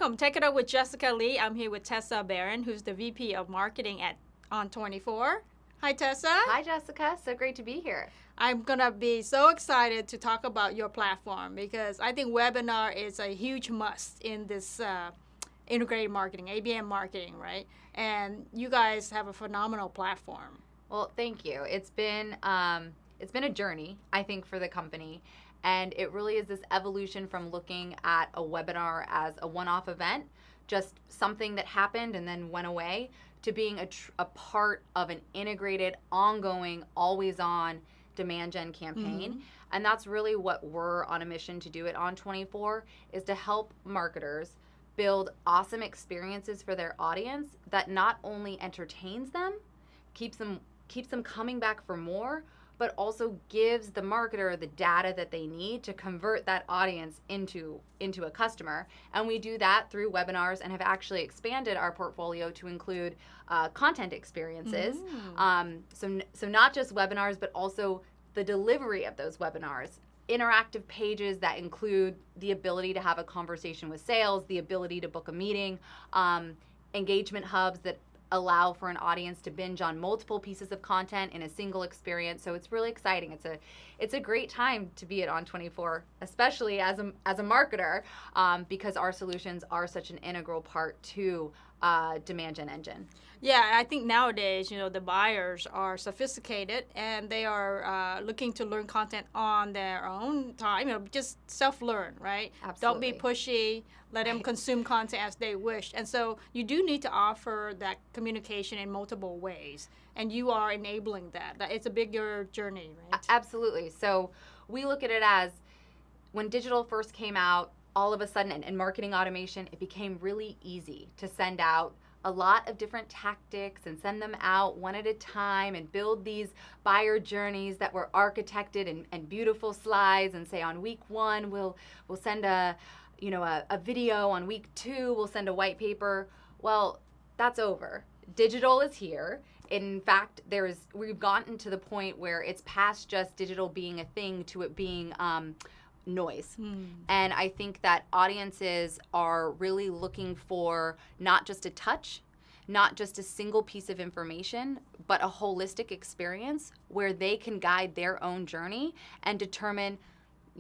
welcome. Take It Up with Jessica Lee. I'm here with Tessa Barron, who's the VP of Marketing at ON24. Hi, Tessa. Hi, Jessica. So great to be here. I'm going to be so excited to talk about your platform because I think webinar is a huge must in this integrated marketing, ABM marketing, right? And you guys have a phenomenal platform. Well, thank you. It's been a journey, I think, for the company. And it really is this evolution from looking at a webinar as a one-off event, just something that happened and then went away, to being a part of an integrated, ongoing, always-on demand gen campaign. Mm-hmm. And that's really what we're on a mission to do at ON24, is to help marketers build awesome experiences for their audience that not only entertains them, keeps them coming back for more, but also gives the marketer the data that they need to convert that audience into a customer. And we do that through webinars and have actually expanded our portfolio to include content experiences. So not just webinars, but also the delivery of those webinars. Interactive pages that include the ability to have a conversation with sales, the ability to book a meeting, engagement hubs that allow for an audience to binge on multiple pieces of content in a single experience. So it's really exciting. It's a great time to be at ON24, especially as a marketer, because our solutions are such an integral part to demand gen engine. Yeah, I think nowadays, the buyers are sophisticated and they are looking to learn content on their own time, just self-learn, right? Absolutely. Don't be pushy, let them consume content as they wish. And so you do need to offer that communication in multiple ways, and you are enabling that. It's a bigger journey, right? Absolutely. So we look at it as when digital first came out, all of a sudden, and marketing automation, it became really easy to send out a lot of different tactics and send them out one at a time and build these buyer journeys that were architected and beautiful slides, and say on week 1 we'll send a video, on week 2 we'll send a white paper. Well, that's over. Digital is here. In fact, we've gotten to the point where it's past just digital being a thing to it being noise. And I think that audiences are really looking for not just a touch, not just a single piece of information, but a holistic experience where they can guide their own journey and determine,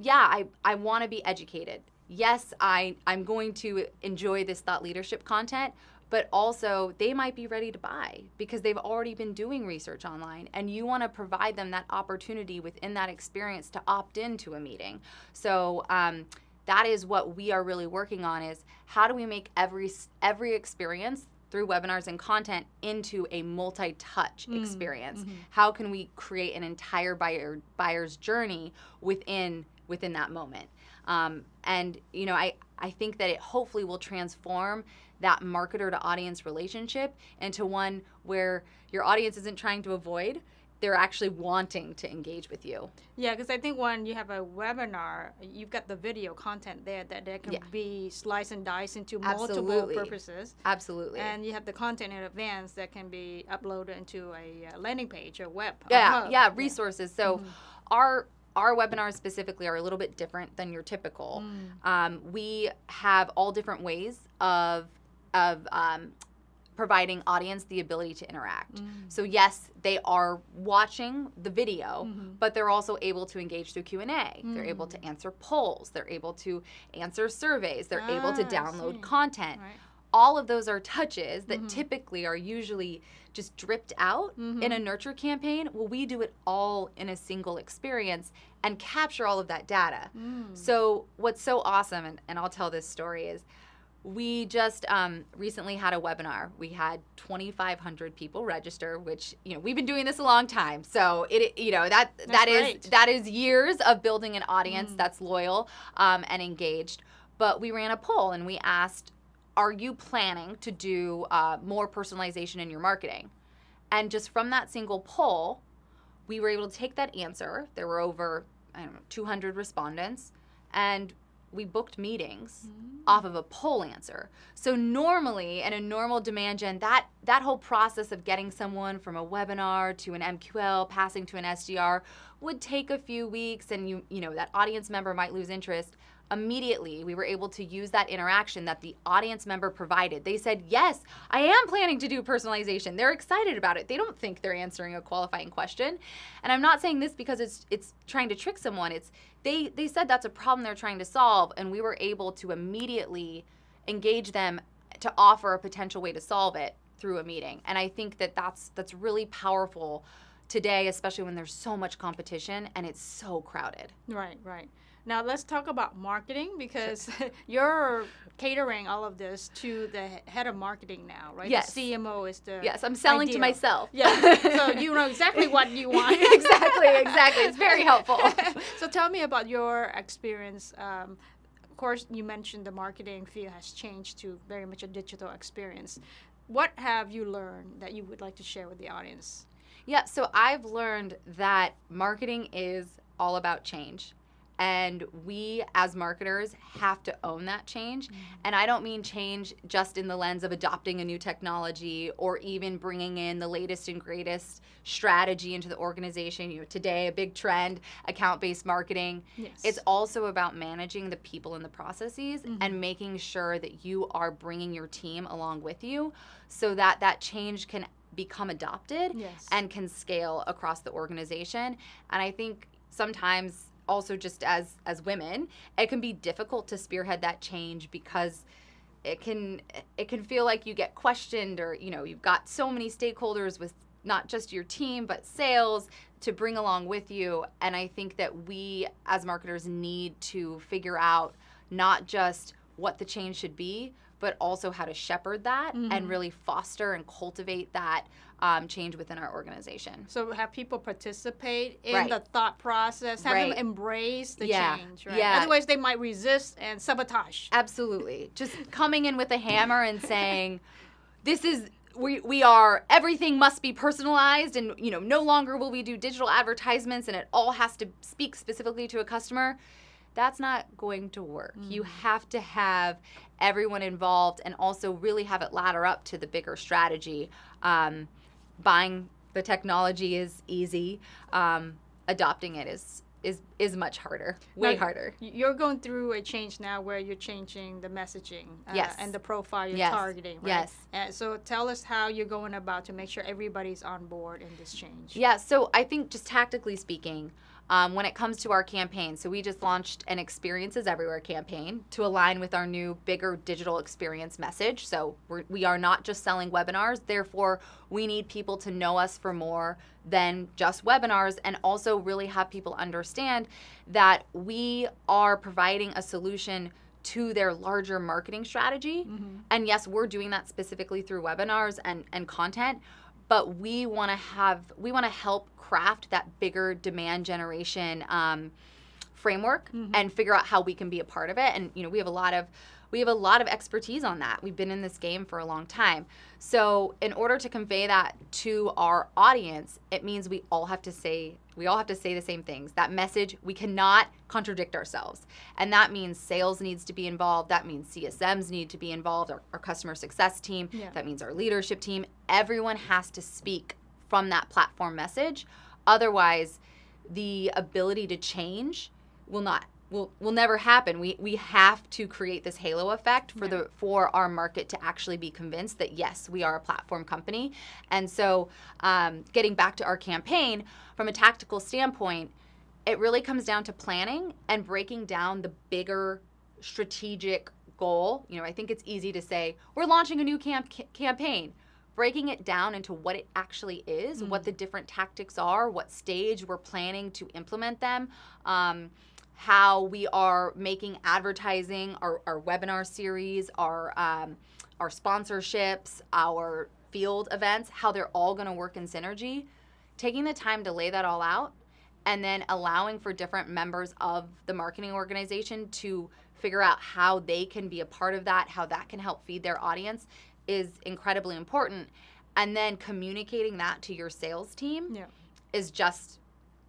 I want to be educated. Yes, I'm going to enjoy this thought leadership content, but also they might be ready to buy because they've already been doing research online, and you want to provide them that opportunity within that experience to opt into a meeting. So that is what we are really working on, is how do we make every experience through webinars and content into a multi-touch experience? How can we create an entire buyer's journey within that moment? And I think that it hopefully will transform that marketer to audience relationship into one where your audience isn't trying to avoid, they're actually wanting to engage with you. Yeah, because I think when you have a webinar, you've got the video content there that can be sliced and diced into multiple purposes. Absolutely. And you have the content in advance that can be uploaded into a landing page or web. Resources. So our webinars specifically are a little bit different than your typical. We have all different ways of providing audience the ability to interact. So yes, they are watching the video, but they're also able to engage through Q&A. They're able to answer polls. They're able to answer surveys. They're able to download content. Right. All of those are touches that typically are usually just dripped out in a nurture campaign. Well, we do it all in a single experience and capture all of that data. So what's so awesome, and I'll tell this story, is we just recently had a webinar. We had 2,500 people register, which we've been doing this a long time. So that is years of building an audience that's loyal and engaged. But we ran a poll and we asked, are you planning to do more personalization in your marketing? And just from that single poll, we were able to take that answer. There were over 200 respondents, and we booked meetings off of a poll answer. So normally, in a normal demand gen, that whole process of getting someone from a webinar to an MQL, passing to an SDR, would take a few weeks, and that audience member might lose interest. immediately we were able to use that interaction that the audience member provided. They said, yes, I am planning to do personalization. They're excited about it. They don't think they're answering a qualifying question. And I'm not saying this because it's trying to trick someone. It's they said that's a problem they're trying to solve, and we were able to immediately engage them to offer a potential way to solve it through a meeting. And I think that that's really powerful today, especially when there's so much competition and it's so crowded. Right, right. Now let's talk about marketing, because you're catering all of this to the head of marketing now, right? Yes. The CMO is the Yes, I'm selling ideal. to myself. Yeah, so you know exactly what you want. Exactly. It's very helpful. So tell me about your experience. Of course, you mentioned the marketing field has changed to very much a digital experience. What have you learned that you would like to share with the audience? Yeah, so I've learned that marketing is all about change. And we, as marketers, have to own that change. Mm-hmm. And I don't mean change just in the lens of adopting a new technology or even bringing in the latest and greatest strategy into the organization. You know, today, a big trend, account-based marketing. Yes. It's also about managing the people and the processes, mm-hmm. and making sure that you are bringing your team along with you so that that change can become adopted, yes. and can scale across the organization. And I think sometimes also just as women, it can be difficult to spearhead that change because it can feel like you get questioned, or you know, you've got so many stakeholders with not just your team but sales to bring along with you. And I think that we as marketers need to figure out not just what the change should be, but also how to shepherd that, mm-hmm. and really foster and cultivate that change within our organization. So have people participate in right. the thought process, have right. them embrace the yeah. change, right? Yeah. Otherwise they might resist and sabotage. Absolutely. Just coming in with a hammer and saying, this is, we are, everything must be personalized, and you know, no longer will we do digital advertisements and it all has to speak specifically to a customer. That's not going to work. Mm. You have to have everyone involved and also really have it ladder up to the bigger strategy. Buying the technology is easy. Adopting it is much harder, way harder. You're going through a change now where you're changing the messaging, yes. and the profile you're yes. targeting, right? Yes. And so tell us how you're going about to make sure everybody's on board in this change. Yeah, so I think just tactically speaking, when it comes to our campaign, so we just launched an Experiences Everywhere campaign to align with our new bigger digital experience message. So we are not just selling webinars, therefore we need people to know us for more than just webinars, and also really have people understand that we are providing a solution to their larger marketing strategy. Mm-hmm. And yes, we're doing that specifically through webinars and content, but we want to help craft that bigger demand generation framework, mm-hmm. and figure out how we can be a part of it. And you know, we have a lot of expertise on that. We've been in this game for a long time. So in order to convey that to our audience, it means we all have to say the same things. That message, we cannot contradict ourselves. And that means sales needs to be involved. That means CSMs need to be involved, our customer success team. Yeah. That means our leadership team. Everyone has to speak from that platform message. Otherwise, the ability to change will never happen. We have to create this halo effect for our market to actually be convinced that yes, we are a platform company. And so getting back to our campaign, from a tactical standpoint, it really comes down to planning and breaking down the bigger strategic goal. You know, I think it's easy to say, we're launching a new campaign. Breaking it down into what it actually is, what the different tactics are, what stage we're planning to implement them, how we are making advertising, our webinar series, our sponsorships, our field events, how they're all going to work in synergy. Taking the time to lay that all out, and then allowing for different members of the marketing organization to figure out how they can be a part of that, how that can help feed their audience, is incredibly important. And then communicating that to your sales team is just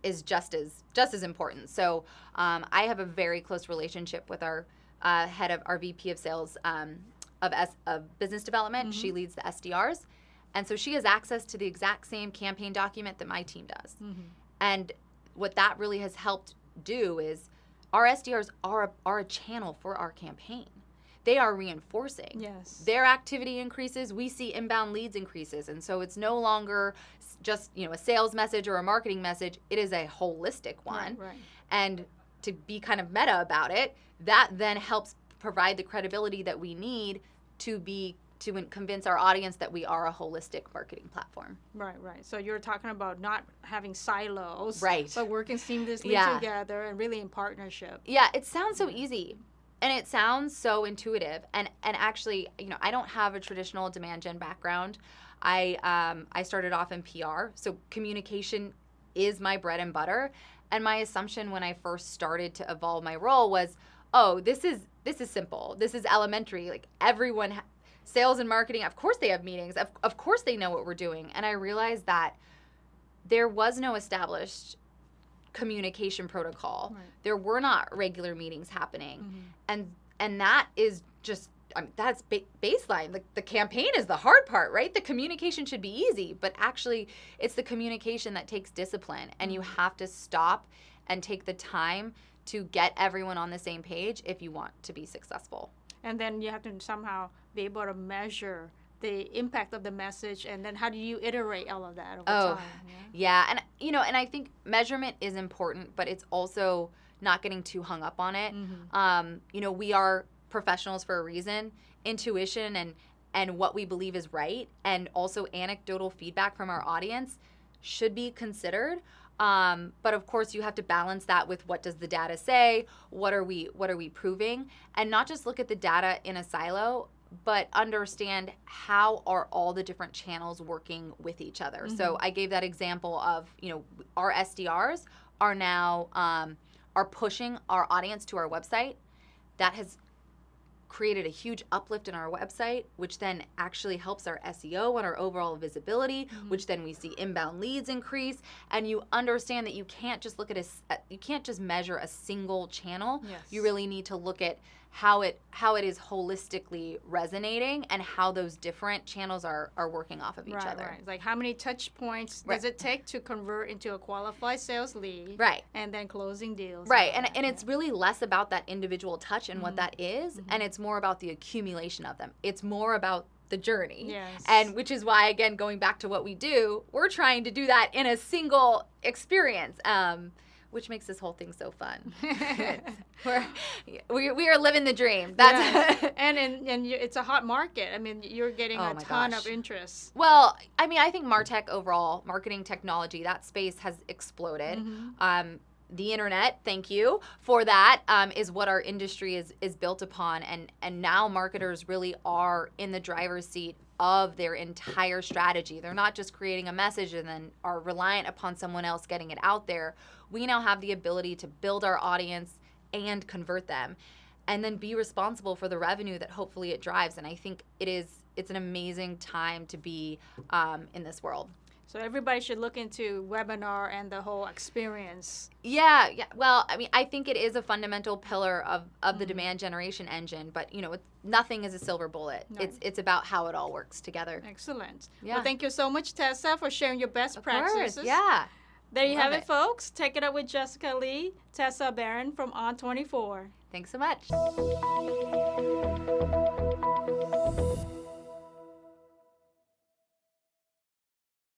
as important. So I have a very close relationship with our head of our VP of sales of business development. Mm-hmm. She leads the SDRs. And so she has access to the exact same campaign document that my team does. Mm-hmm. And what that really has helped do is our SDRs are a channel for our campaign. They are reinforcing. Yes. Their activity increases, we see inbound leads increases. And so it's no longer just, a sales message or a marketing message. It is a holistic one. Right. And to be kind of meta about it, that then helps provide the credibility that we need to convince our audience that we are a holistic marketing platform. Right. So you're talking about not having silos, right? But working seamlessly together and really in partnership. Yeah, it sounds so easy, and it sounds so intuitive. And actually, I don't have a traditional demand gen background. I started off in PR, so communication is my bread and butter. And my assumption when I first started to evolve my role was, oh, this is simple. This is elementary. Like everyone, sales and marketing, of course they have meetings. Of course they know what we're doing. And I realized that there was no established communication protocol. Right. There were not regular meetings happening. Mm-hmm. And that is just, that's baseline. The campaign is the hard part, right? The communication should be easy, but actually it's the communication that takes discipline, and you have to stop and take the time to get everyone on the same page if you want to be successful. And then you have to somehow be able to measure the impact of the message, and then how do you iterate all of that over time? Yeah. And I think measurement is important, but it's also not getting too hung up on it. Mm-hmm. We are professionals for a reason. Intuition and what we believe is right, and also anecdotal feedback from our audience should be considered. But of course you have to balance that with what does the data say, what are we proving, and not just look at the data in a silo, but understand how are all the different channels working with each other. Mm-hmm. So I gave that example of, our SDRs are now are pushing our audience to our website. That has created a huge uplift in our website, which then actually helps our SEO and our overall visibility, which then we see inbound leads increase. And you understand that you can't just look at you can't just measure a single channel. Yes. You really need to look at how it is holistically resonating and how those different channels are working off of each other. Right. Like how many touch points does it take to convert into a qualified sales lead? Right. And then closing deals. Right. And it's really less about that individual touch and what that is, and it's more about the accumulation of them. It's more about the journey. Yes. And which is why, again, going back to what we do, we're trying to do that in a single experience. Which makes this whole thing so fun. we are living the dream. That's and it's a hot market. I mean, you're getting a ton of interest. Well, I mean, I think MarTech overall, marketing technology, that space has exploded. Mm-hmm. The internet, thank you for that, is what our industry is built upon. And now marketers really are in the driver's seat of their entire strategy. They're not just creating a message and then are reliant upon someone else getting it out there. We now have the ability to build our audience and convert them, and then be responsible for the revenue that hopefully it drives. And I think it's an amazing time to be in this world. So everybody should look into webinar and the whole experience. Yeah. Well, I mean, I think it is a fundamental pillar of the demand generation engine, but nothing is a silver bullet. No. It's about how it all works together. Excellent. Yeah. Well, thank you so much, Tessa, for sharing your best practices. Of course, yeah. There you have it, folks. Take it up with Jessica Lee, Tessa Barron from ON24. Thanks so much.